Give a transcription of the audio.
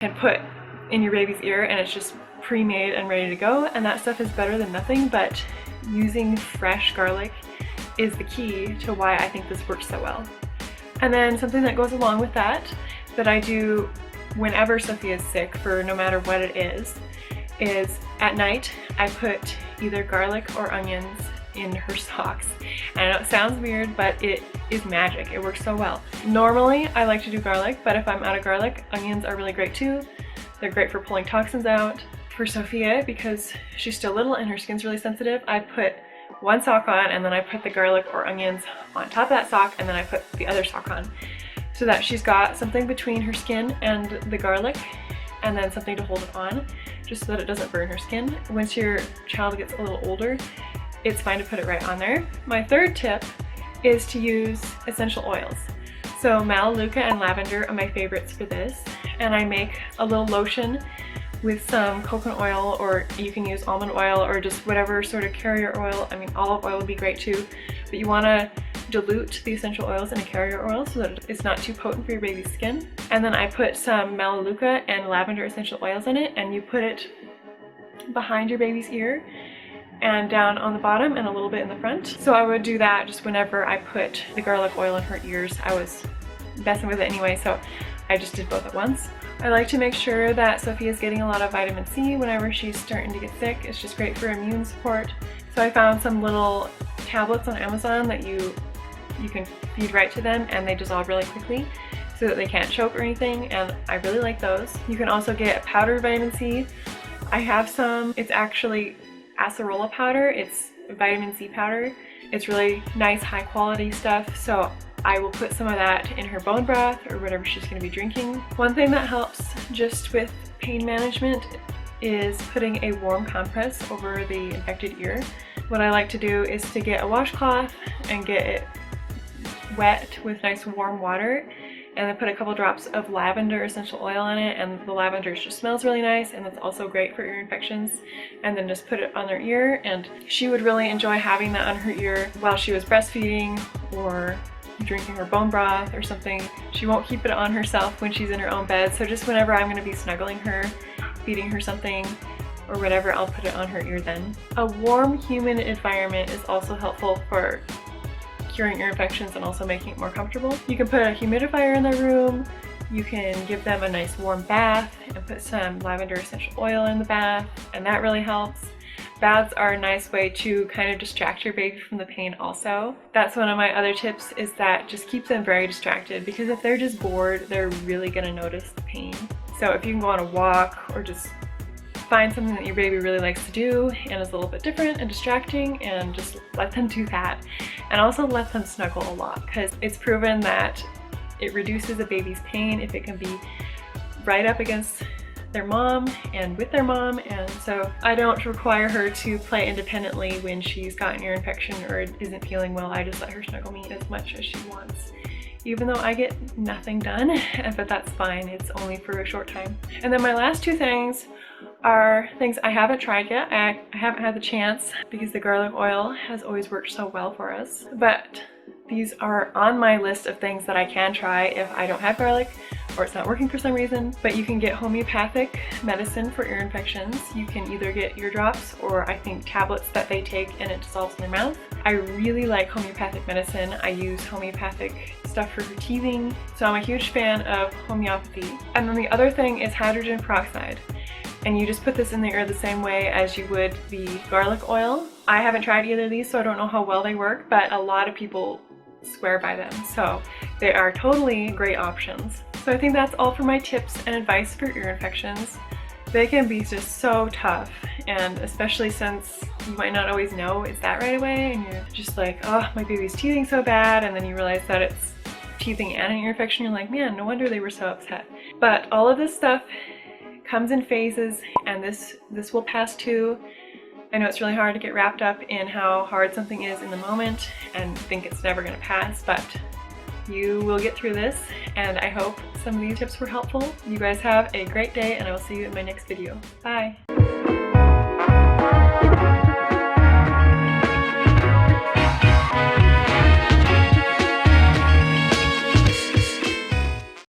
can put in your baby's ear, and it's just pre-made and ready to go, and that stuff is better than nothing. But using fresh garlic is the key to why I think this works so well. And then something that goes along with that I do whenever Sophia is sick, for no matter what it is at night I put either garlic or onions in her socks. And I know it sounds weird, but it is magic. It works so well. Normally I like to do garlic, but if I'm out of garlic, onions are really great too. They're great for pulling toxins out. For Sophia, because she's still little and her skin's really sensitive, I put one sock on and then I put the garlic or onions on top of that sock, and then I put the other sock on, so that she's got something between her skin and the garlic, and then something to hold it on, just so that it doesn't burn her skin. Once your child gets a little older, it's fine to put it right on there. My third tip is to use essential oils. So Melaleuca and lavender are my favorites for this, and I make a little lotion with some coconut oil, or you can use almond oil or just whatever sort of carrier oil. I mean, olive oil would be great too, but you want to dilute the essential oils in a carrier oil so that it's not too potent for your baby's skin. And then I put some Melaleuca and lavender essential oils in it, and you put it behind your baby's ear and down on the bottom and a little bit in the front. So I would do that just whenever I put the garlic oil in her ears. I was messing with it anyway, so I just did both at once. I like to make sure that Sophia's getting a lot of vitamin C whenever she's starting to get sick. It's just great for immune support. So I found some little tablets on Amazon that you can feed right to them, and they dissolve really quickly so that they can't choke or anything, and I really like those. You can also get powdered vitamin C. I have some. It's actually acerola powder. It's vitamin C powder. It's really nice, high quality stuff, so I will put some of that in her bone broth or whatever she's going to be drinking. One thing that helps just with pain management is putting a warm compress over the infected ear. What I like to do is to get a washcloth and get it wet with nice warm water, and then put a couple drops of lavender essential oil in it, and the lavender just smells really nice, and it's also great for ear infections. And then just put it on their ear, and she would really enjoy having that on her ear while she was breastfeeding or drinking her bone broth or something. She won't keep it on herself when she's in her own bed, so just whenever I'm going to be snuggling her, feeding her something or whatever, I'll put it on her ear then. A warm, humid environment is also helpful for curing ear infections and also making it more comfortable. You can put a humidifier in the room. You can give them a nice warm bath and put some lavender essential oil in the bath, and that really helps. Baths are a nice way to kind of distract your baby from the pain also. That's one of my other tips, is that just keep them very distracted, because if they're just bored, they're really gonna notice the pain. So if you can go on a walk or just find something that your baby really likes to do and is a little bit different and distracting, and just let them do that. And also let them snuggle a lot, because it's proven that it reduces a baby's pain if it can be right up against their mom and with their mom. And so I don't require her to play independently when she's got an ear infection or isn't feeling well. I just let her snuggle me as much as she wants, even though I get nothing done, but that's fine. It's only for a short time. And then my last two things are things I haven't tried yet. I haven't had the chance because the garlic oil has always worked so well for us, but these are on my list of things that I can try if I don't have garlic or it's not working for some reason. But you can get homeopathic medicine for ear infections. You can either get eardrops or I think tablets that they take and it dissolves in their mouth. I really like homeopathic medicine. I use homeopathic stuff for her teething, so I'm a huge fan of homeopathy. And then the other thing is hydrogen peroxide. And you just put this in the ear the same way as you would the garlic oil. I haven't tried either of these, so I don't know how well they work, but a lot of people swear by them. So they are totally great options. So I think that's all for my tips and advice for ear infections. They can be just so tough, and especially since you might not always know it's that right away, and you're just like, oh, my baby's teething so bad, and then you realize that it's teething and an ear infection. You're like, man, no wonder they were so upset. But all of this stuff comes in phases, and this will pass too. I know it's really hard to get wrapped up in how hard something is in the moment and think it's never going to pass, but you will get through this, and I hope some of these tips were helpful. You guys have a great day, and I will see you in my next video. Bye!